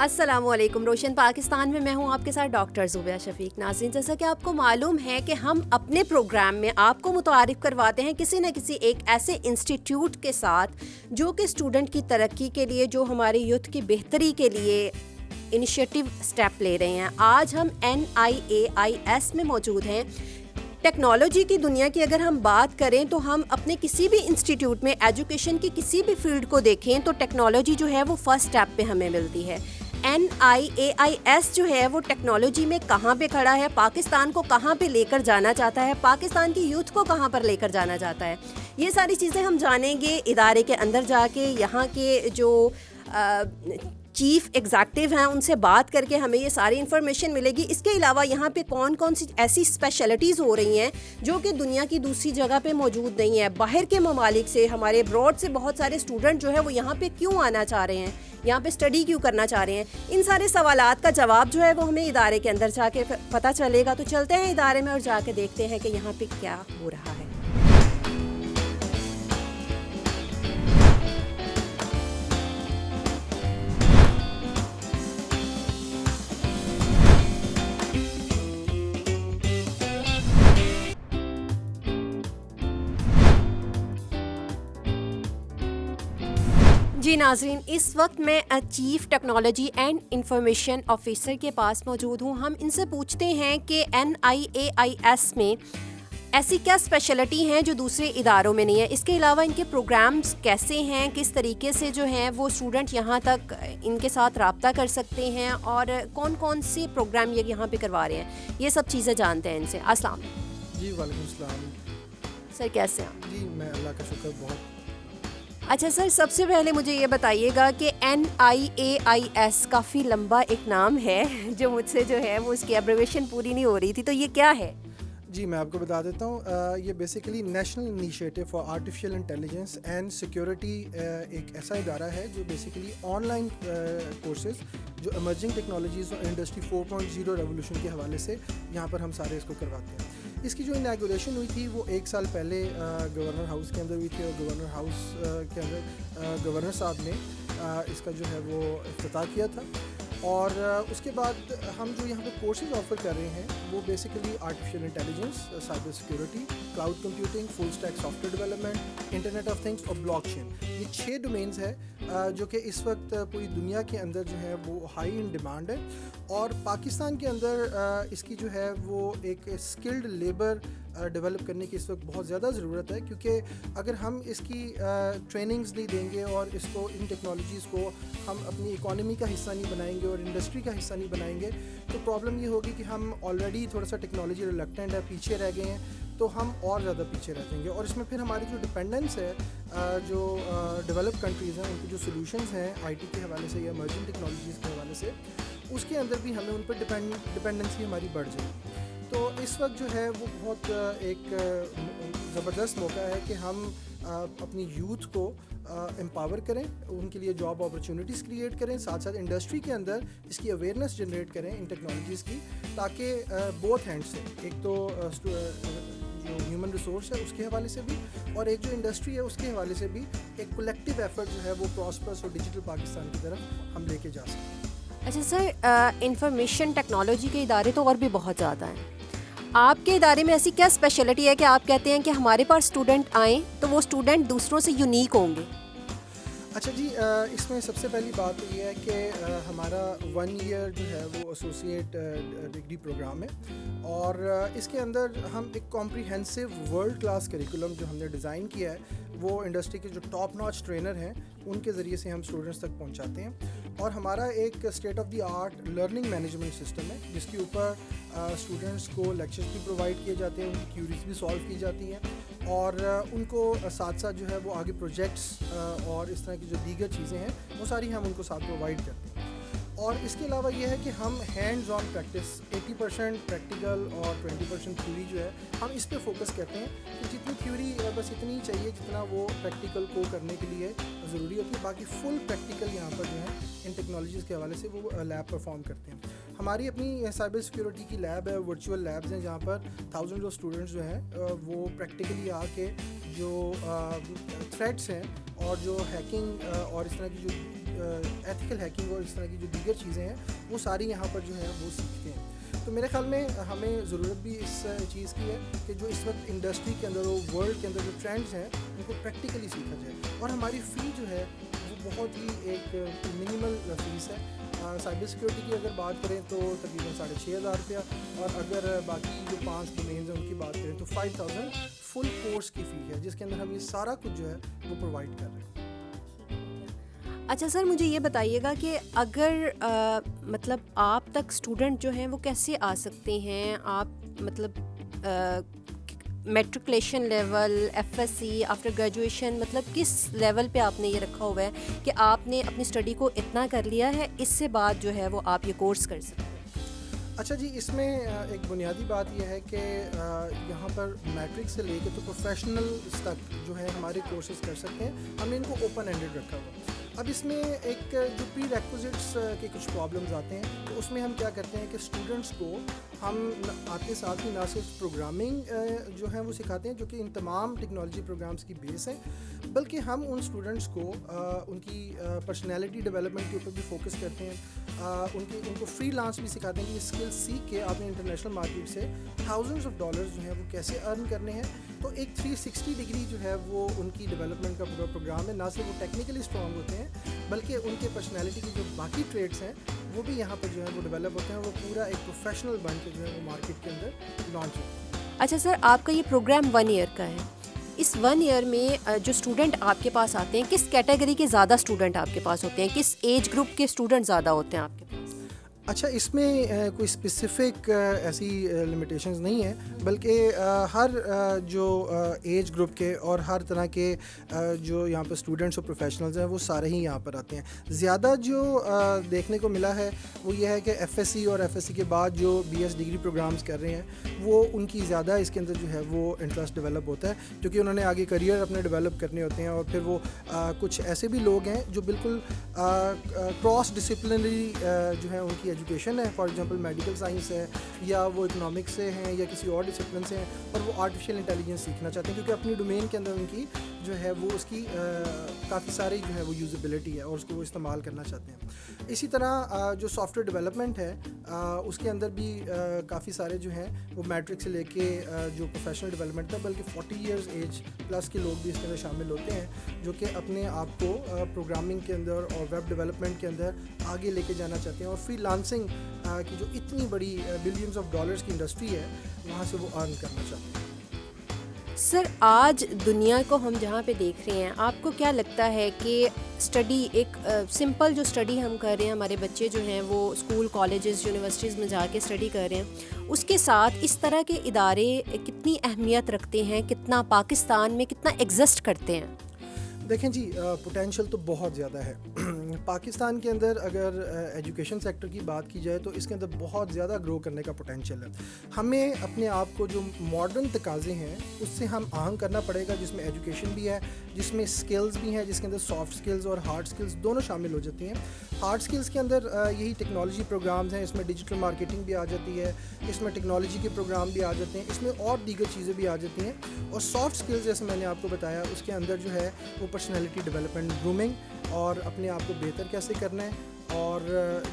السلام علیکم. روشن پاکستان میں ہوں آپ کے ساتھ ڈاکٹر زوبیہ شفیق. ناظرین, جیسا کہ آپ کو معلوم ہے کہ ہم اپنے پروگرام میں آپ کو متعارف کرواتے ہیں کسی نہ کسی ایک ایسے انسٹیٹیوٹ کے ساتھ جو کہ اسٹوڈنٹ کی ترقی کے لیے, جو ہمارے یوتھ کی بہتری کے لیے انیشیٹو اسٹیپ لے رہے ہیں. آج ہم NIAIS میں موجود ہیں. ٹیکنالوجی کی دنیا کی اگر ہم بات کریں تو ہم اپنے کسی بھی انسٹیٹیوٹ میں ایجوکیشن کی کسی بھی فیلڈ کو دیکھیں تو ٹیکنالوجی جو ہے وہ فرسٹ اسٹیپ پہ ہمیں ملتی ہے. NIAIS جو ہے وہ ٹیکنالوجی میں کہاں پہ کھڑا ہے, پاکستان کو کہاں پہ لے کر جانا چاہتا ہے, پاکستان کی یوتھ کو کہاں پر لے کر جانا چاہتا ہے, یہ ساری چیزیں ہم جانیں گے ادارے کے اندر جا کے. یہاں کے جو چیف ایگزیکٹو ہیں ان سے بات کر کے ہمیں یہ ساری انفارمیشن ملے گی. اس کے علاوہ یہاں پہ کون کون سی ایسی اسپیشلٹیز ہو رہی ہیں جو کہ دنیا کی دوسری جگہ پہ موجود نہیں ہے. باہر کے ممالک سے, ہمارے ابراڈ سے بہت سارے اسٹوڈنٹ جو ہے وہ یہاں پہ کیوں آنا چاہ رہے ہیں, یہاں پہ اسٹڈی کیوں کرنا چاہ رہے ہیں. ان سارے سوالات کا جواب جو ہے وہ ہمیں ادارے کے اندر جا کے پتہ چلے گا. تو چلتے ہیں ادارے میں اور جا کے دیکھتے ہیں کہ یہاں پہ کیا ہو رہا ہے. جی ناظرین, اس وقت میں chief technology and information officer کے پاس موجود ہوں. ہم ان سے پوچھتے ہیں کہ NIAIS میں ایسی کیا اسپیشلٹی ہیں جو دوسرے اداروں میں نہیں ہے. اس کے علاوہ ان کے پروگرامز کیسے ہیں, کس طریقے سے جو ہیں وہ اسٹوڈنٹ یہاں تک ان کے ساتھ رابطہ کر سکتے ہیں, اور کون کون سے پروگرام یہ یہاں پہ کروا رہے ہیں. یہ سب چیزیں جانتے ہیں ان سے. السلام علیکم. جی وعلیکم السلام. سر کیسے ہیں؟ جی میں اللہ کا شکر بہت. اچھا سر, سب سے پہلے مجھے یہ بتائیے گا کہ NIAIS کافی لمبا ایک نام ہے جو مجھ سے جو ہے وہ اس کی ایبریویشن پوری نہیں ہو رہی تھی, تو یہ کیا ہے؟ جی میں آپ کو بتا دیتا ہوں. یہ basically national initiative for artificial intelligence and security ایک ایسا ادارہ ہے جو بیسیکلی آن لائن کورسز جو ایمرجنگ ٹیکنالوجیز اور انڈسٹری 4.0 ریولیوشن کے حوالے سے یہاں پر ہم سارے اس کو کرواتے ہیں. اس کی جو اناگوریشن ہوئی تھی وہ 1 سال پہلے گورنر ہاؤس کے اندر ہوئی تھی, اور گورنر ہاؤس کے اندر گورنر صاحب نے اس کا جو ہے وہ افتتاح کیا تھا. اور اس کے بعد ہم جو یہاں پہ کورسز آفر کر رہے ہیں وہ basically artificial intelligence, cyber security, cloud computing, full stack software development, internet of things اور بلاک چین. یہ 6 ڈومینز ہے جو کہ اس وقت پوری دنیا کے اندر جو ہے وہ ہائی ان ڈیمانڈ ہے. اور پاکستان کے اندر اس کی جو ہے وہ ایک اسکلڈ لیبر ڈیولپ کرنے کی اس وقت بہت زیادہ ضرورت ہے, کیونکہ اگر ہم اس کی ٹریننگز نہیں دیں گے اور اس کو ان ٹیکنالوجیز کو ہم اپنی اکانومی کا حصہ نہیں بنائیں گے اور انڈسٹری کا حصہ نہیں بنائیں گے تو پرابلم یہ ہوگی کہ ہم آلریڈی تھوڑا سا ٹیکنالوجی ریلیکٹنٹ ہے, پیچھے رہ گئے ہیں, تو ہم اور زیادہ پیچھے رہ جائیں گے. اور اس میں پھر ہماری جو ڈپینڈنس ہے جو ڈیولپ کنٹریز ہیں ان کی جو سولوشنز ہیں IT کے حوالے سے یا ایمرجنگ ٹیکنالوجیز کے حوالے سے, اس کے اندر بھی ہمیں ان پر ڈپینڈنسی ہماری بڑھ جائے گی. تو اس وقت جو ہے وہ بہت ایک زبردست موقع ہے کہ ہم اپنی یوتھ کو امپاور کریں, ان کے لیے جاب اپرچونیٹیز کریٹ کریں, ساتھ ساتھ انڈسٹری کے اندر اس کی اویئرنیس جنریٹ کریں ان ٹیکنالوجیز کی, تاکہ بوتھ ہینڈ سے, ایک تو جو ہیومن ریسورس ہے اس کے حوالے سے بھی اور ایک جو انڈسٹری ہے اس کے حوالے سے بھی ایک کولیکٹیو ایفرٹ جو ہے وہ پراسپرس اور ڈیجیٹل پاکستان کی طرف ہم لے کے جا سکیں. اچھا سر, انفارمیشن ٹیکنالوجی کے ادارے تو اور بھی بہت زیادہ ہیں. آپ کے ادارے میں ایسی کیا اسپیشلٹی ہے کہ آپ کہتے ہیں کہ ہمارے پاس اسٹوڈنٹ آئیں تو وہ اسٹوڈنٹ دوسروں سے یونیک ہوں گے؟ اچھا جی, اس میں سب سے پہلی بات تو یہ ہے کہ ہمارا 1 ایئر جو ہے وہ ایسوسیٹ ڈگری پروگرام ہے, اور اس کے اندر ہم ایک کمپریہنسو ورلڈ کلاس کریکولم جو ہم نے ڈیزائن کیا ہے وہ انڈسٹری کے جو ٹاپ ناچ ٹرینر ہیں ان کے ذریعے سے ہم اسٹوڈنٹس تک پہنچاتے ہیں. اور ہمارا ایک state of the art learning management system ہے جس کے اوپر اسٹوڈنٹس کو لیکچرز بھی پرووائڈ کیے جاتے ہیں, ان کی کیوریز بھی سالو کی جاتی ہیں, اور ان کو ساتھ ساتھ جو ہے وہ آگے پروجیکٹس اور اس طرح کی جو دیگر چیزیں ہیں وہ ساری ہم ان کو ساتھ پرووائڈ کرتے ہیں. اور اس کے علاوہ یہ ہے کہ ہم ہینڈز آن پریکٹس 80% پریکٹیکل اور 20% تھیوری جو ہے ہم اس پہ فوکس کرتے ہیں کہ جتنی تھیوری بس اتنی ہی چاہیے جتنا وہ پریکٹیکل کو کرنے کے لیے ضروری ہوتی ہے. باقی فل پریکٹیکل یہاں پر جو ہے ان ٹیکنالوجیز کے حوالے سے وہ لیب پرفارم کرتے ہیں. ہماری اپنی سائبر سیکورٹی کی لیب ہے, ورچوئل لیبز ہیں جہاں پر تھاؤزنڈ آف اسٹوڈنٹس جو ہیں وہ پریکٹیکلی آ کے جو تھریٹس ہیں اور جو ہیکنگ اور اس طرح کی جو ایتھیکل ہیکنگ اور اس طرح کی جو دیگر چیزیں ہیں وہ ساری یہاں پر جو ہے وہ سیکھتے ہیں. تو میرے خیال میں ہمیں ضرورت بھی اس چیز کی ہے کہ جو اس وقت انڈسٹری کے اندر ورلڈ کے اندر جو ٹرینڈز ہیں ان کو پریکٹیکلی سیکھا جائے. اور ہماری فی جو ہے وہ بہت ہی ایک منیمل فیس ہے. سائبر سیکورٹی کی اگر بات کریں تو تقریباً 6,500 روپیہ, اور اگر باقی جو 5 ڈومینز ہیں ان کی بات کریں تو 5,000 فل کورس کی فی ہے, جس کے اندر ہم یہ سارا کچھ جو ہے وہ پرووائڈ کر رہے ہیں. اچھا سر, مجھے یہ بتائیے گا کہ اگر مطلب آپ تک اسٹوڈنٹ جو ہیں وہ کیسے آ سکتے ہیں؟ آپ مطلب matriculation level, F S C, after graduation, مطلب کس لیول پہ آپ نے یہ رکھا ہوا ہے کہ آپ نے اپنی اسٹڈی کو اتنا کر لیا ہے, اس سے بعد جو ہے وہ آپ یہ کورس کر سکتے ہیں؟ اچھا جی, اس میں ایک بنیادی بات یہ ہے کہ یہاں پر میٹرک سے لے کے تو پروفیشنل تک جو ہے ہمارے کورسز کر سکتے ہیں. ہم نے ان کو اوپن ہینڈیڈ رکھا ہوا. اب اس میں ایک جو پری ریکوزٹس کے کچھ پرابلمز آتے ہیں, تو اس میں ہم کیا کرتے ہیں کہ اسٹوڈنٹس کو ہم آتے ساتھ ہی نہ صرف پروگرامنگ جو ہے وہ سکھاتے ہیں جو کہ ان تمام ٹیکنالوجی پروگرامز کی بیس ہیں, بلکہ ہم ان اسٹوڈنٹس کو ان کی پرسنالٹی ڈیولپمنٹ کے اوپر بھی فوکس کرتے ہیں. ان کو فری لانس بھی سکھاتے ہیں کہ یہ اسکل سیکھ کے آپ نے انٹرنیشنل مارکیٹ سے $1000s جو ہیں وہ کیسے ارن کرنے ہیں. تو ایک 360 ڈگری جو ہے وہ ان کی ڈیولپمنٹ کا پورا پروگرام ہے. نہ صرف وہ ٹیکنیکلی اسٹرانگ ہوتے ہیں بلکہ ان کے پرسنالٹی کی جو باقی ٹریٹس ہیں وہ بھی یہاں پر جو ہے وہ ڈیولپ ہوتے ہیں, اور وہ پورا ایک پروفیشنل بن کے جو ہے وہ مارکیٹ کے اندر لانچ ہوتے ہیں. اچھا سر, آپ کا یہ پروگرام 1 ایئر کا ہے. اس 1 ایئر میں جو اسٹوڈنٹ آپ کے پاس آتے ہیں, کس کیٹیگری کے زیادہ اسٹوڈنٹ آپ کے پاس ہوتے ہیں, کس ایج گروپ کے اسٹوڈنٹ زیادہ ہوتے ہیں آپ کے پاس؟ اچھا, اس میں کوئی اسپیسیفک ایسی لمیٹیشنز نہیں ہیں, بلکہ ہر جو ایج گروپ کے اور ہر طرح کے جو یہاں پہ اسٹوڈنٹس اور پروفیشنلز ہیں وہ سارے ہی یہاں پر آتے ہیں. زیادہ جو دیکھنے کو ملا ہے وہ یہ ہے کہ ایف ایس سی اور ایف ایس سی کے بعد جو بی ایس ڈگری پروگرامز کر رہے ہیں وہ ان کی زیادہ اس کے اندر جو ہے وہ انٹرسٹ ڈیولپ ہوتا ہے, کیونکہ انہوں نے آگے کریئر اپنے ڈیولپ کرنے ہوتے ہیں. اور پھر وہ کچھ ایسے بھی لوگ ہیں جو بالکل کراس ڈسپلنری جو ہے ان کی ایجوکیشن ہے, فار ایگزامپل میڈیکل سائنس ہے یا وہ اکنامکس سے ہیں یا کسی اور ڈسپلن سے ہیں, اور وہ آرٹیفیشیل انٹیلیجنس سیکھنا چاہتے ہیں کیونکہ اپنی ڈومین کے اندر ان کی جو ہے وہ اس کی کافی ساری جو ہے وہ یوزیبلٹی ہے اور اس کو وہ استعمال کرنا چاہتے ہیں. اسی طرح جو سافٹ ویئر ڈیولپمنٹ ہے اس کے اندر بھی کافی سارے جو ہیں وہ میٹرک سے لے کے جو پروفیشنل ڈیولپمنٹ تھا, بلکہ 40 ایئرز ایج پلس کے لوگ بھی اس کے اندر شامل ہوتے ہیں جو کہ اپنے آپ کو پروگرامنگ کے اندر اور ویب ڈیولپمنٹ کے اندر آگے لے کے جانا چاہتے ہیں, اور فری لانسنگ کی جو اتنی بڑی بلینز آف ڈالرز کی انڈسٹری ہے وہاں سے وہ ارن کرنا چاہتے ہیں. سر, آج دنیا کو ہم جہاں پہ دیکھ رہے ہیں, آپ کو کیا لگتا ہے کہ اسٹڈی, ایک سمپل جو اسٹڈی ہم کر رہے ہیں, ہمارے بچے جو ہیں وہ اسکول, کالجز, یونیورسٹیز میں جا کے اسٹڈی کر رہے ہیں, اس کے ساتھ اس طرح کے ادارے کتنی اہمیت رکھتے ہیں, کتنا پاکستان میں کتنا ایگزسٹ کرتے ہیں؟ دیکھیں جی, پوٹینشیل تو بہت زیادہ ہے. پاکستان کے اندر اگر ایجوکیشن سیکٹر کی بات کی جائے تو اس کے اندر بہت زیادہ گرو کرنے کا پوٹینشیل ہے. ہمیں اپنے آپ کو جو ماڈرن تقاضے ہیں اس سے ہم آہنگ کرنا پڑے گا, جس میں ایجوکیشن بھی ہے, جس میں اسکلز بھی ہیں, جس کے اندر سافٹ اسکلز اور ہارڈ اسکلز دونوں شامل ہو جاتی ہیں. ہارڈ اسکلز کے اندر یہی ٹیکنالوجی پروگرامز ہیں, اس میں ڈیجیٹل مارکیٹنگ بھی آ جاتی ہے, اس میں ٹیکنالوجی کے پروگرام بھی آ جاتے ہیں, اس میں اور دیگر چیزیں بھی آ جاتی ہیں. اور سافٹ اسکلز جیسے میں نے آپ کو بتایا اس کے اندر جو ہے وہ پرسنالٹی ڈیولپمنٹ, گرومنگ اور اپنے آپ کو بہتر کیسے کرنا ہے, اور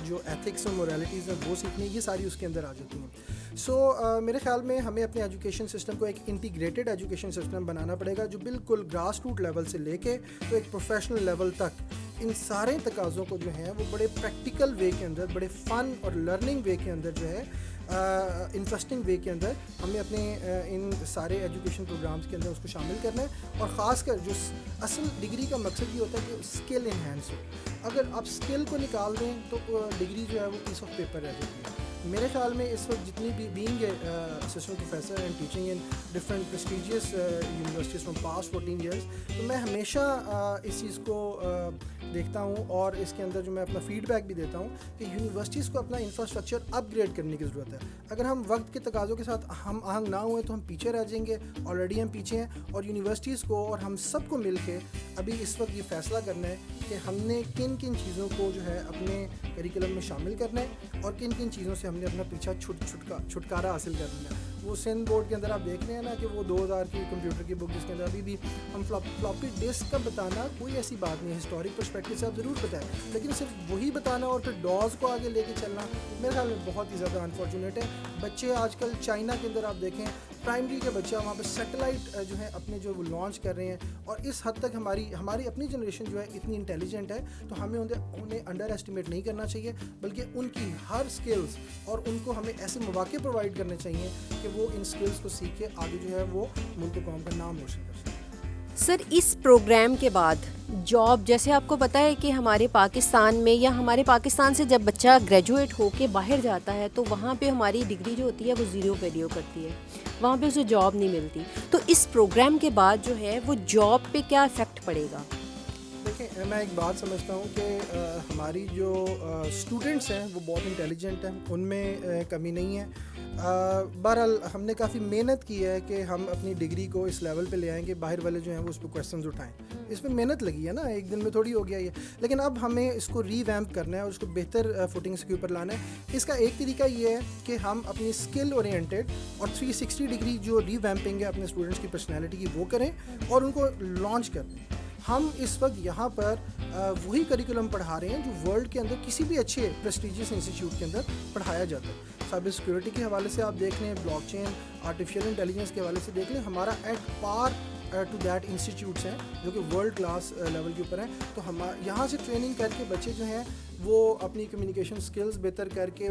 جو ایتھکس اور مورالٹیز ہیں وہ سیکھنی, یہ ساری اس کے اندر آ جاتی ہیں. سو میرے خیال میں ہمیں اپنے ایجوکیشن سسٹم کو ایک انٹیگریٹڈ ایجوکیشن سسٹم بنانا پڑے گا جو بالکل گراس روٹ لیول سے لے کے تو ایک پروفیشنل لیول تک ان سارے تقاضوں کو جو ہیں وہ بڑے پریکٹیکل وے کے اندر, بڑے فن اور لرننگ وے کے اندر جو ہے, انٹرسٹنگ وے کے اندر ہمیں اپنے ان سارے ایجوکیشن پروگرامز کے اندر اس کو شامل کرنا ہے. اور خاص کر جو اصل ڈگری کا مقصد یہ ہوتا ہے کہ اسکل انہینس ہو. اگر آپ اسکل کو نکال دیں تو ڈگری جو ہے وہ پیس آف پیپر رہ جاتی ہے. میرے خیال میں اس وقت جتنی بھی being assistant professor and teaching in different prestigious universities from past 14 years, تو میں ہمیشہ اس چیز کو دیکھتا ہوں اور اس کے اندر جو میں اپنا فیڈ بیک بھی دیتا ہوں کہ یونیورسٹیز کو اپنا انفراسٹرکچر اپ گریڈ کرنے کی ضرورت ہے. اگر ہم وقت کے تقاضوں کے ساتھ ہم آہنگ نہ ہوئے تو ہم پیچھے رہ جائیں گے, آلریڈی ہم پیچھے ہیں. اور یونیورسٹیز کو اور ہم سب کو مل کے ابھی اس وقت یہ فیصلہ کرنا ہے کہ ہم نے کن کن چیزوں کو جو ہے اپنے کریکولم میں شامل کرنا ہے اور کن کن چیزوں سے ہم نے اپنا پیچھا چھٹکارا حاصل کرنا ہے. وہ سندھ بورڈ کے اندر آپ دیکھ رہے ہیں نا کہ وہ 2000 کی کمپیوٹر کی بک جس کے اندر ابھی بھی ہم فلاپی ڈسک کا بتانا کوئی ایسی بات نہیں ہے, ہسٹورک پرسپیکٹو سے آپ ضرور بتائیں, لیکن صرف وہی بتانا اور پھر ڈاز کو آگے لے کے چلنا میرے خیال میں بہت ہی زیادہ انفارچونیٹ ہے. بچے آج کل چائنا کے اندر آپ دیکھیں پرائمری کے بچہ وہاں پہ سیٹلائٹ جو ہے اپنے جو وہ لانچ کر رہے ہیں, اور اس حد تک ہماری اپنی جنریشن جو ہے اتنی انٹیلیجنٹ ہے, تو ہمیں انہیں انڈر ایسٹیمیٹ نہیں کرنا چاہیے, بلکہ ان کی ہر اسکلز اور ان کو ہمیں ایسے مواقع پرووائڈ کرنے چاہیے کہ وہ ان اسکلز کو سیکھ کے آگے جو ہے وہ ملک و قوم کا نام روشن کر سکیں. سر اس پروگرام کے بعد جاب, جیسے آپ کو پتہ ہے کہ ہمارے پاکستان میں یا ہمارے پاکستان سے جب بچہ گریجویٹ ہو کے باہر جاتا ہے تو وہاں پہ ہماری ڈگری جو ہوتی ہے وہ زیرو ویلیو کرتی ہے, وہاں پہ اسے جاب نہیں ملتی. تو اس پروگرام کے بعد جو ہے وہ جاب پہ کیا افیکٹ پڑے گا؟ دیکھیں میں ایک بات سمجھتا ہوں کہ ہماری جو اسٹوڈنٹس ہیں وہ بہت انٹیلیجنٹ ہیں, ان میں کمی نہیں ہے. بہرحال ہم نے کافی محنت کی ہے کہ ہم اپنی ڈگری کو اس لیول پہ لے آئیں کہ باہر والے جو ہیں وہ اس پہ کویسچنز اٹھائیں. اس میں محنت لگی ہے نا, ایک دن میں تھوڑی ہو گیا یہ, لیکن اب ہمیں اس کو ری ویمپ کرنا ہے اور اس کو بہتر فوٹنگس کے اوپر لانا ہے. اس کا ایک طریقہ یہ ہے کہ ہم اپنی اسکل اورینٹیڈ اور 360 ڈگری جو ری ویمپنگ ہے اپنے اسٹوڈنٹس کی پرسنالٹی کی وہ کریں اور ان کو لانچ کر دیں. ہم اس وقت یہاں پر وہی کریکولم پڑھا رہے ہیں جو ورلڈ کے اندر کسی بھی اچھے پریسٹیجیس انسٹیٹیوٹ کے اندر پڑھایا جاتا ہے. سائبر سیکورٹی کے حوالے سے آپ دیکھ لیں, بلاک چین, آرٹیفیشیل انٹیلیجنس کے حوالے سے دیکھ لیں, ہمارا at par to that institutes ہیں جو کہ ورلڈ کلاس لیول کے اوپر ہیں. تو ہم یہاں سے ٹریننگ کر کے بچے جو ہیں وہ اپنی کمیونیکیشن سکلز بہتر کر کے,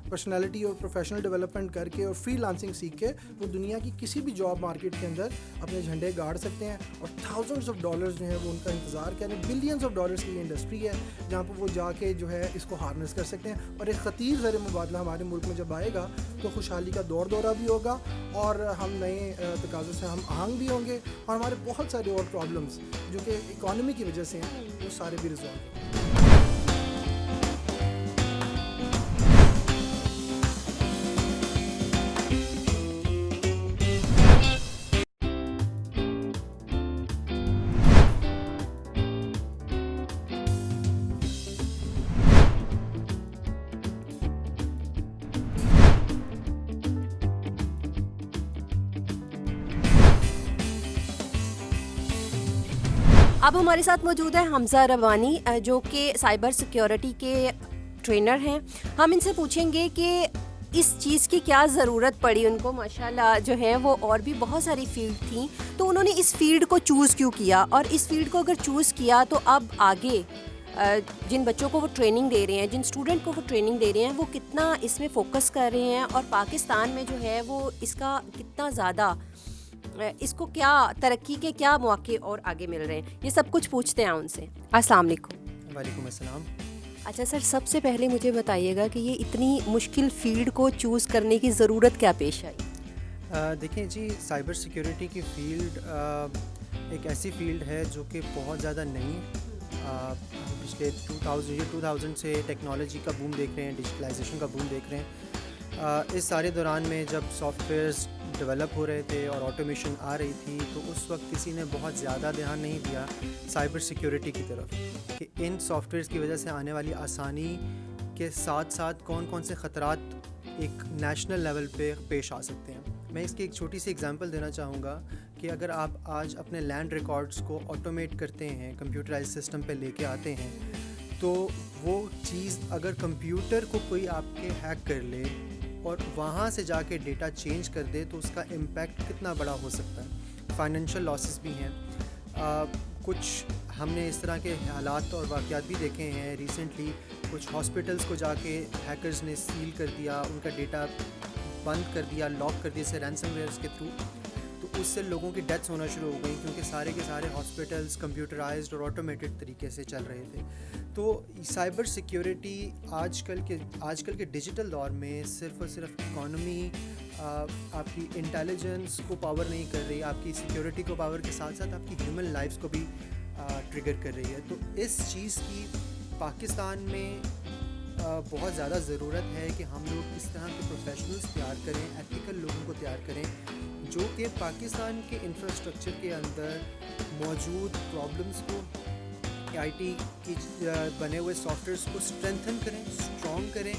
پرسنالٹی اور پروفیشنل ڈیولپمنٹ کر کے اور فری لانسنگ سیکھ کے وہ دنیا کی کسی بھی جاب مارکیٹ کے اندر اپنے جھنڈے گاڑ سکتے ہیں. اور تھاؤزنڈس آف ڈالرز جو ہیں وہ ان کا انتظار کریں, بلینس آف ڈالرز کی انڈسٹری ہے جہاں پہ وہ جا کے جو ہے اس کو ہارنس کر سکتے ہیں. اور ایک خطیر زر مبادلہ ہمارے ملک میں جب آئے گا تو خوشحالی کا دورہ بھی ہوگا اور ہم نئے تقاضوں سے ہم آہنگ بھی ہوں گے, اور ہمارے بہت سارے اور پرابلمس جو کہ اکانومی کی وجہ سے ہیں وہ سارے بھی ریزالو ہوں گے. اب ہمارے ساتھ موجود ہے حمزہ ربانی جو کہ سائبر سیکیورٹی کے ٹرینر ہیں. ہم ان سے پوچھیں گے کہ اس چیز کی کیا ضرورت پڑی ان کو. ماشاءاللہ جو ہے وہ اور بھی بہت ساری فیلڈ تھیں, تو انہوں نے اس فیلڈ کو چوز کیوں کیا, اور اس فیلڈ کو اگر چوز کیا تو اب آگے جن بچوں کو وہ ٹریننگ دے رہے ہیں, جن اسٹوڈنٹ کو وہ ٹریننگ دے رہے ہیں, وہ کتنا اس میں فوکس کر رہے ہیں, اور پاکستان میں جو ہے وہ اس کا کتنا زیادہ, اس کو کیا ترقی کے کیا مواقع اور آگے مل رہے ہیں. یہ سب کچھ پوچھتے ہیں ان سے. السلام علیکم. وعلیکم السلام. اچھا سر, سب سے پہلے مجھے بتائیے گا کہ یہ اتنی مشکل فیلڈ کو چوز کرنے کی ضرورت کیا پیش آئی؟ دیکھیں جی, سائبر سیکیورٹی کی فیلڈ ایک ایسی فیلڈ ہے جو کہ بہت زیادہ نئی ہے. پچھلے 2000 سے ٹیکنالوجی کا بوم دیکھ رہے ہیں, ڈیجیٹلائزیشن کا بوم دیکھ رہے ہیں. اس سارے دوران میں جب سافٹ ویئرز ڈیولپ ہو رہے تھے اور آٹومیشن آ رہی تھی تو اس وقت کسی نے بہت زیادہ دھیان نہیں دیا سائبر سیکیورٹی کی طرف, کہ ان سافٹ ویئرز کی وجہ سے آنے والی آسانی کے ساتھ ساتھ کون کون سے خطرات ایک نیشنل لیول پہ پیش آ سکتے ہیں. میں اس کی ایک چھوٹی سی ایگزامپل دینا چاہوں گا کہ اگر آپ آج اپنے لینڈ ریکارڈز کو آٹومیٹ کرتے ہیں, کمپیوٹرائز سسٹم پہ لے کے آتے ہیں, تو وہ چیز اگر کمپیوٹر کو کوئی آپ کے ہیک کر لے اور وہاں سے جا کے ڈیٹا چینج کر دے تو اس کا امپیکٹ کتنا بڑا ہو سکتا ہے. فائنینشیل لاسز بھی ہیں. کچھ ہم نے اس طرح کے حالات اور واقعات بھی دیکھے ہیں ریسنٹلی. کچھ ہاسپٹلس کو جا کے ہیکرز نے سیل کر دیا, ان کا ڈیٹا بند کر دیا, لاک کر دیا سے رینسم ویئرس کے تھرو. تو اس سے لوگوں کی ڈیتھس ہونا شروع ہو گئی کیونکہ سارے کے سارے ہاسپٹلس کمپیوٹرائزڈ اور آٹومیٹڈ طریقے سے چل رہے تھے. تو سائبر سیکیورٹی آج کل کے ڈیجیٹل دور میں صرف اور صرف اکانومی, آپ کی انٹیلیجنس کو پاور نہیں کر رہی, آپ کی سیکیورٹی کو پاور کے ساتھ ساتھ آپ کی ہیومن لائفس کو بھی ٹریگر کر رہی ہے. تو اس چیز کی پاکستان میں بہت زیادہ ضرورت ہے کہ ہم لوگ اس طرح کے پروفیشنلز تیار کریں, ایتھیکل لوگوں کو تیار کریں جو کہ پاکستان کے انفراسٹرکچر کے اندر موجود پرابلمس کو, آئی ٹی کی بنے ہوئے سافٹ ویئرس کو اسٹرینتھن کریں, اسٹرانگ کریں,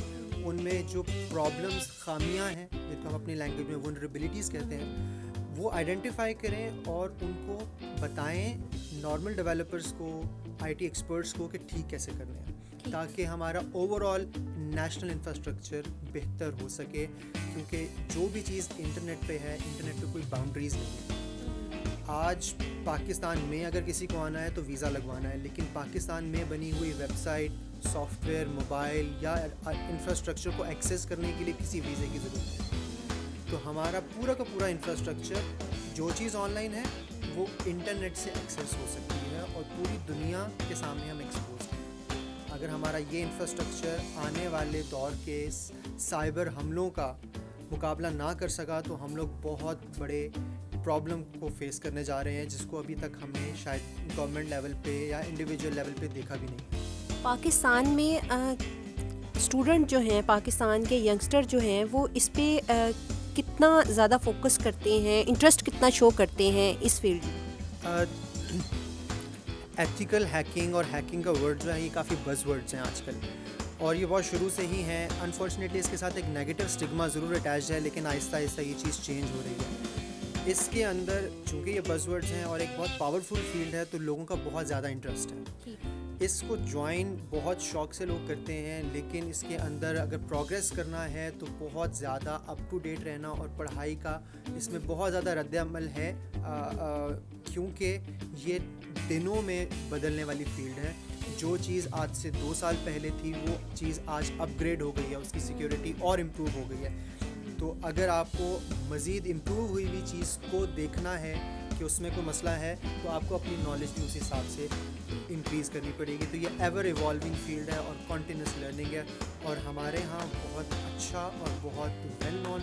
ان میں جو پرابلمس خامیاں ہیں جن کو ہم اپنی لینگویج میں ونربلٹیز کہتے ہیں وہ آئیڈینٹیفائی کریں اور ان کو بتائیں نارمل ڈیولپرس کو آئی ٹی ایکسپرٹس کو کہ ٹھیک کیسے کرنے ہیں تاکہ ہمارا اوور آل نیشنل انفراسٹرکچر بہتر ہو سکے. کیونکہ جو بھی چیز انٹرنیٹ پہ ہے, انٹرنیٹ پہ کوئی باؤنڈریز نہیں ہے. آج پاکستان میں اگر کسی کو آنا ہے تو ویزا لگوانا ہے, لیکن پاکستان میں بنی ہوئی website, software, mobile یا انفراسٹرکچر کو ایکسیس کرنے کے لیے کسی ویزے کی ضرورت ہے. تو ہمارا پورا کا پورا انفراسٹرکچر جو چیز آن لائن ہے وہ انٹرنیٹ سے ایکسیس ہو سکتی ہے اور پوری دنیا کے سامنے ہم ایکسپوز ہیں. اگر ہمارا یہ انفراسٹرکچر آنے والے دور کے سائبر حملوں کا مقابلہ نہ کر سکا تو ہم لوگ بہت بڑے پرابلم کو فیس کرنے جا رہے ہیں, جس کو ابھی تک ہم نے شاید گورنمنٹ لیول پہ یا انڈیویجول لیول پہ دیکھا بھی نہیں. پاکستان میں اسٹوڈنٹ جو ہیں, پاکستان کے ینگسٹر جو ہیں, وہ اس پہ کتنا زیادہ فوکس کرتے ہیں, انٹرسٹ کتنا شو کرتے ہیں اس فیلڈ میں؟ ایتھیکل ہیکنگ اور ہیکنگ کا ورڈ جو ہے یہ کافی بز ورڈز ہیں آج کل, اور یہ بہت شروع سے ہی ہیں. انفارچونیٹلی اس کے ساتھ ایک نیگیٹو اسٹگما ضرور اٹیچ ہے, لیکن آہستہ آہستہ یہ چیز چینج ہو رہی ہے. اس کے اندر چونکہ یہ بز ورڈز ہیں اور ایک بہت پاورفل فیلڈ ہے تو لوگوں کا بہت زیادہ انٹرسٹ ہے. اس کو جوائن بہت شوق سے لوگ کرتے ہیں, لیکن اس کے اندر اگر پروگریس کرنا ہے تو بہت زیادہ اپ ٹو ڈیٹ رہنا اور پڑھائی کا اس میں بہت زیادہ رد عمل ہے, کیونکہ یہ دنوں میں بدلنے والی فیلڈ ہے. جو چیز آج سے 2 سال پہلے تھی وہ چیز آج اپ گریڈ ہو گئی ہے, اس کی سیکیورٹی اور امپروو ہو گئی ہے. تو اگر آپ کو مزید امپروو ہوئی ہوئی چیز کو دیکھنا ہے کہ اس میں کوئی مسئلہ ہے تو آپ کو اپنی نالج بھی اس حساب سے انکریز کرنی پڑے گی. تو یہ ایور ایوالونگ فیلڈ ہے اور کنٹینیوس لرننگ ہے, اور ہمارے ہاں بہت اچھا اور بہت well known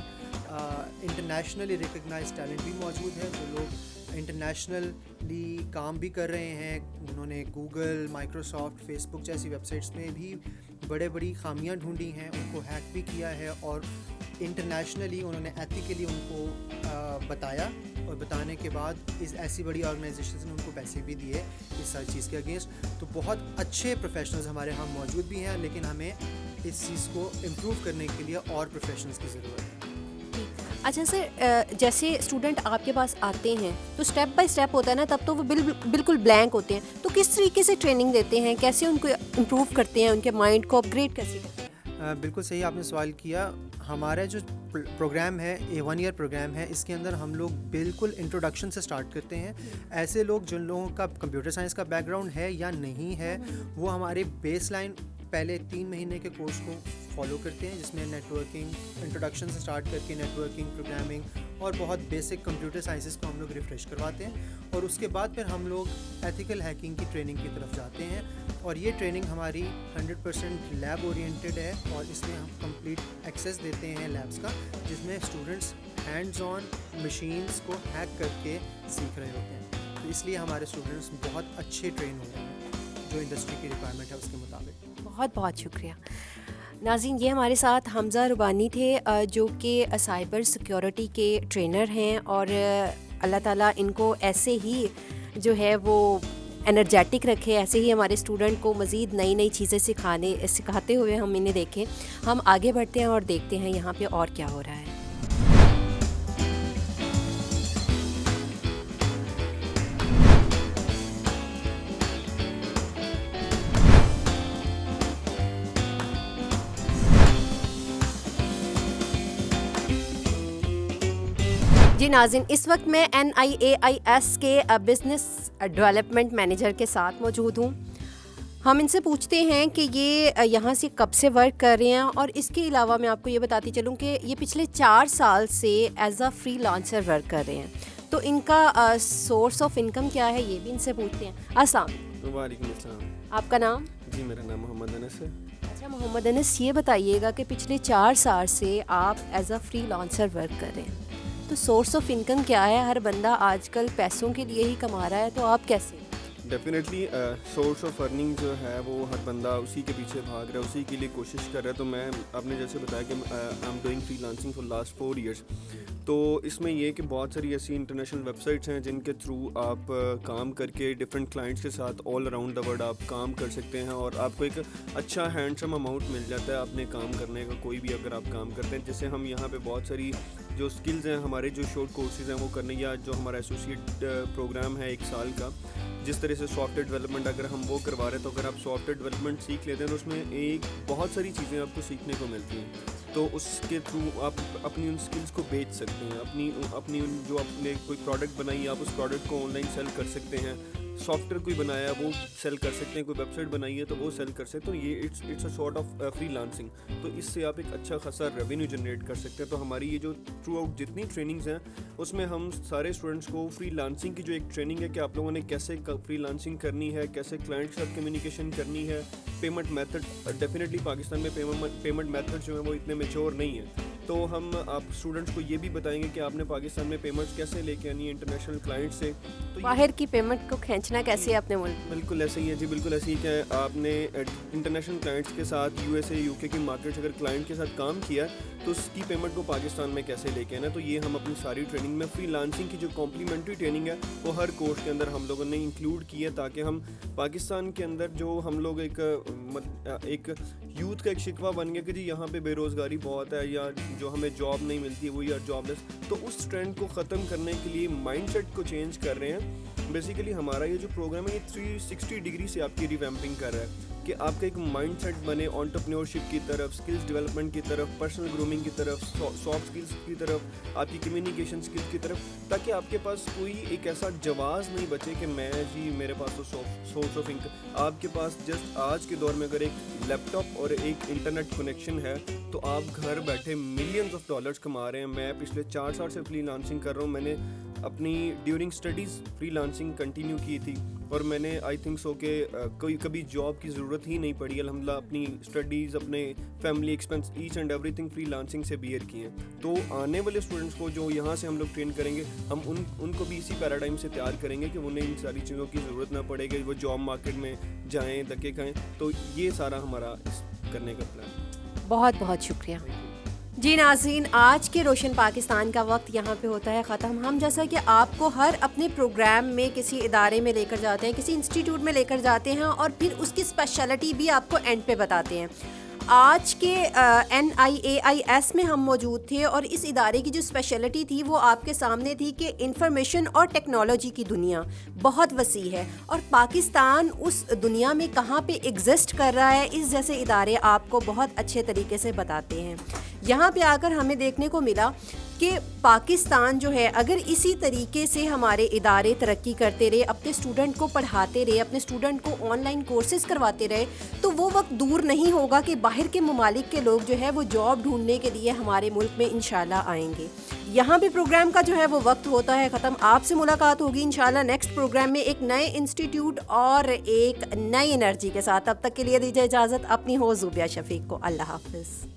internationally recognise talent بھی موجود ہے, جو لوگ انٹرنیشنلی کام بھی کر رہے ہیں. انہوں نے گوگل, مائکروسافٹ, فیس بک جیسی ویب سائٹس میں بھی بڑی خامیاں ڈھونڈی ہیں, ان کو ہیک بھی کیا ہے, اور انٹرنیشنلی انہوں نے ایتھیکلی ان کو بتایا, اور بتانے کے بعد اس ایسی بڑی آرگنائزیشنز نے ان کو پیسے بھی دیے اس ساری چیز کے اگینسٹ. تو بہت اچھے پروفیشنلز ہمارے ہاں موجود بھی ہیں, لیکن ہمیں اس چیز کو امپروو کرنے کے لیے اور پروفیشنلز کی ضرورت ہے. اچھا سر, جیسے اسٹوڈنٹ آپ کے پاس آتے ہیں تو اسٹیپ بائی اسٹیپ ہوتا ہے نا, تب تو وہ بالکل بلینک ہوتے ہیں, تو کس طریقے سے ٹریننگ دیتے ہیں, کیسے ان کو امپروو کرتے ہیں, ان کے مائنڈ کو اپ گریڈ کیسے کرتے ہیں؟ بالکل صحیح آپ نے سوال کیا. ہمارا جو پروگرام ہے یہ 1 ایئر پروگرام ہے, اس کے اندر ہم لوگ بالکل انٹروڈکشن سے سٹارٹ کرتے ہیں. ایسے لوگ جن لوگوں کا کمپیوٹر سائنس کا بیک گراؤنڈ ہے یا نہیں ہے, وہ ہمارے بیس لائن پہلے 3 مہینے کے کورس کو فالو کرتے ہیں, جس میں نیٹ ورکنگ انٹروڈکشن سے سٹارٹ کر کے نیٹ ورکنگ, پروگرامنگ اور بہت بیسک کمپیوٹر سائنسز کو ہم لوگ ریفریش کرواتے ہیں. اور اس کے بعد پھر ہم لوگ ایتھیکل ہیکنگ کی ٹریننگ کی طرف جاتے ہیں, اور یہ ٹریننگ ہماری 100% لیب اورینٹیڈ ہے, اور اس میں ہم کمپلیٹ ایکسیس دیتے ہیں لیبس کا, جس میں اسٹوڈنٹس ہینڈز آن مشینس کو ہیک کر کے سیکھ رہے ہوتے ہیں. تو اس لیے ہمارے اسٹوڈنٹس بہت اچھے ٹرین ہوتے ہیں جو انڈسٹری کی ریکوائرمنٹ ہے اس کے مطابق. بہت بہت شکریہ. ناظرین, یہ ہمارے ساتھ حمزہ ربانی تھے, جو کہ سائبر سیکیورٹی کے ٹرینر ہیں, اور اللہ تعالیٰ ان کو ایسے ہی جو ہے وہ انرجیٹک رکھے, ایسے ہی ہمارے اسٹوڈنٹ کو مزید نئی چیزیں سکھاتے ہوئے ہم انہیں دیکھیں. ہم آگے بڑھتے ہیں اور دیکھتے ہیں یہاں پہ اور کیا ہو رہا ہے. جی ناظرین, اس وقت میں NIAIS کے بزنس ڈیولپمنٹ مینیجر کے ساتھ موجود ہوں. ہم ان سے پوچھتے ہیں کہ یہ یہاں سے کب سے ورک کر رہے ہیں, اور اس کے علاوہ میں آپ کو یہ بتاتی چلوں کہ یہ پچھلے 4 سال سے as a free lancer work کر رہے ہیں. تو ان کا سورس آف انکم کیا ہے یہ بھی ان سے پوچھتے ہیں. السلام علیکم. وعلیکم السلام. آپ کا نام؟ جی میرا نام محمد انس ہے. اچھا محمد انس, یہ بتائیے گا کہ پچھلے 4 سال سے آپ as a free lancer work کر رہے ہیں, تو سورس آف انکم کیا ہے؟ ہر بندہ آج کل پیسوں کے لیے ہی کما رہا ہے, تو آپ کیسے؟ ڈیفینیٹلی سورس آف ارننگ جو ہے وہ ہر بندہ اسی کے پیچھے بھاگ رہا ہے, اسی کے لیے کوشش کر رہا ہے. تو میں آپ نے جیسے بتایا کہ I am doing free lancing for last 4 years. تو اس میں یہ کہ بہت ساری ایسی انٹرنیشنل ویب سائٹس ہیں جن کے تھرو آپ کام کر کے ڈفرینٹ کلائنٹس کے ساتھ آل اراؤنڈ دا ورلڈ آپ کام کر سکتے ہیں, اور آپ کو ایک اچھا ہینڈسم اماؤنٹ مل جاتا ہے اپنے کام کرنے کا, کوئی بھی اگر آپ کام کرتے ہیں. جیسے ہم یہاں پہ بہت ساری جو اسکلز ہیں ہمارے جو شارٹ کورسز ہیں وہ کرنے, یا جو ہمارا ایسوسیٹ پروگرام ہے 1 سال کا, جس طرح سے سافٹ ویئر ڈیولپمنٹ اگر ہم وہ کروا رہے ہیں, تو اگر آپ سافٹ ویئر ڈیولپمنٹ سیکھ لیتے ہیں تو اس میں ایک بہت ساری چیزیں آپ کو سیکھنے کو ملتی ہیں. تو اس کے تھرو آپ اپنی ان اسکلس کو بیچ سکتے ہیں, اپنی جو آپ نے کوئی پروڈکٹ بنائی آپ اس پروڈکٹ کو آن لائن سیل کر سکتے ہیں. سافٹ ویئر کوئی بنایا ہے وہ سیل کر سکتے ہیں, کوئی ویب سائٹ بنائی ہے تو وہ سیل کر سکتے ہیں. تو یہ it's a sort of freelancing. تو اس سے آپ ایک اچھا خاصا ریونیو جنریٹ کر سکتے ہیں. تو ہماری یہ جو تھرو آؤٹ جتنی ٹریننگز ہیں اس میں ہم سارے اسٹوڈنٹس کو فری لانسنگ کی جو ایک ٹریننگ ہے کہ آپ لوگوں نے کیسے فری لانسنگ کرنی ہے, کیسے کلائنٹ کے ساتھ کمیونیکیشن کرنی ہے, پیمنٹ میتھڈ. ڈیفینیٹلی پاکستان میں پیمنٹ میتھڈ جو ہیں وہ اتنے میچور نہیں ہیں. تو ہم آپ اسٹوڈنٹس کو یہ بھی بتائیں گے کہ آپ نے پاکستان میں پیمنٹس کیسے لے کے آنی ہے انٹرنیشنل کلائنٹ سے. تو باہر کی پیمنٹ کو کھینچنا کیسے ہے اپنے ملک. بالکل ایسے ہی ہے جی, بالکل ایسے ہی کہ آپ نے انٹرنیشنل کلائنٹس کے ساتھ USA UK کی مارکیٹ اگر کلائنٹ کے ساتھ کام کیا تو اس کی پیمنٹ کو پاکستان میں کیسے لے کے آنا. تو یہ ہم اپنی ساری ٹریننگ میں فری لانسنگ کی جو کمپلیمنٹری ٹریننگ ہے وہ ہر کورس کے اندر ہم لوگوں نے انکلوڈ کی ہے, تاکہ ہم پاکستان کے اندر جو ہم لوگ ایک یوتھ کا ایک شکوہ بن گیا کہ جی یہاں پہ بے روزگاری بہت ہے یا جو ہمیں جاب نہیں ملتی ہے, وہ یا جاب لیس. تو اس ٹرینڈ کو ختم کرنے کے لیے مائنڈ سیٹ کو چینج کر رہے ہیں. بیسیکلی ہمارا یہ جو پروگرام ہے یہ 360 ڈگری سے آپ کی ریویمپنگ کر رہا ہے کہ آپ کا ایک مائنڈ سیٹ بنے انٹرپرینیورشپ کی طرف, اسکلز ڈیولپمنٹ کی طرف, پرسنل گرومنگ کی طرف, سافٹ اسکلز کی طرف, آپ کی کمیونیکیشن اسکلز کی طرف, تاکہ آپ کے پاس کوئی ایک ایسا جواز نہیں بچے کہ میں جی میرے پاس تو سورس آف انکم. آپ کے پاس جسٹ آج کے دور میں اگر ایک لیپ ٹاپ اور ایک انٹرنیٹ کنیکشن ہے تو آپ گھر بیٹھے ملینز آف ڈالرز کما رہے ہیں. میں پچھلے 4 سال سے فری لانسنگ کر رہا ہوں. میں نے اپنی during studies free lancing continue کی تھی اور میں نے آئی تھنک سو کہ کبھی جاب کی ضرورت ہی نہیں پڑی. الحمدللہ اپنی اسٹڈیز, اپنے family expense, each and everything freelancing سے بیئر کیے ہیں. تو آنے والے اسٹوڈنٹس کو جو یہاں سے ہم لوگ ٹرین کریں گے, ہم ان کو بھی اسی پیراڈائم سے تیار کریں گے کہ انہیں ان ساری چیزوں کی ضرورت نہ پڑے گی, وہ جاب مارکیٹ میں جائیں, دھکے کھائیں. تو یہ سارا ہمارا کرنے کا پلان. بہت بہت شکریہ. جی ناظرین, آج کے روشن پاکستان کا وقت یہاں پہ ہوتا ہے ختم. ہم جیسا کہ آپ کو ہر اپنے پروگرام میں کسی ادارے میں لے کر جاتے ہیں, کسی انسٹیٹیوٹ میں لے کر جاتے ہیں اور پھر اس کی اسپیشلٹی بھی آپ کو اینڈ پہ بتاتے ہیں. آج کے NIAIS میں ہم موجود تھے اور اس ادارے کی جو اسپیشلٹی تھی وہ آپ کے سامنے تھی کہ انفارمیشن اور ٹیکنالوجی کی دنیا بہت وسیع ہے اور پاکستان اس دنیا میں کہاں پہ ایگزسٹ کر رہا ہے. اس جیسے ادارے آپ کو بہت اچھے طریقے سے بتاتے ہیں. یہاں پہ آ کر ہمیں دیکھنے کو ملا کہ پاکستان جو ہے اگر اسی طریقے سے ہمارے ادارے ترقی کرتے رہے, اپنے اسٹوڈنٹ کو پڑھاتے رہے, اپنے اسٹوڈنٹ کو آن لائن کورسز کرواتے رہے, تو وہ وقت دور نہیں ہوگا کہ باہر کے ممالک کے لوگ جو ہے وہ جاب ڈھونڈنے کے لیے ہمارے ملک میں انشاءاللہ آئیں گے. یہاں پہ پروگرام کا جو ہے وہ وقت ہوتا ہے ختم. آپ سے ملاقات ہوگی انشاءاللہ نیکسٹ پروگرام میں ایک نئے انسٹیٹیوٹ اور ایک نئی انرجی کے ساتھ. تب تک کے لیے دیجیے اجازت. اپنی ہو زوبیہ شفیق کو. اللہ حافظ.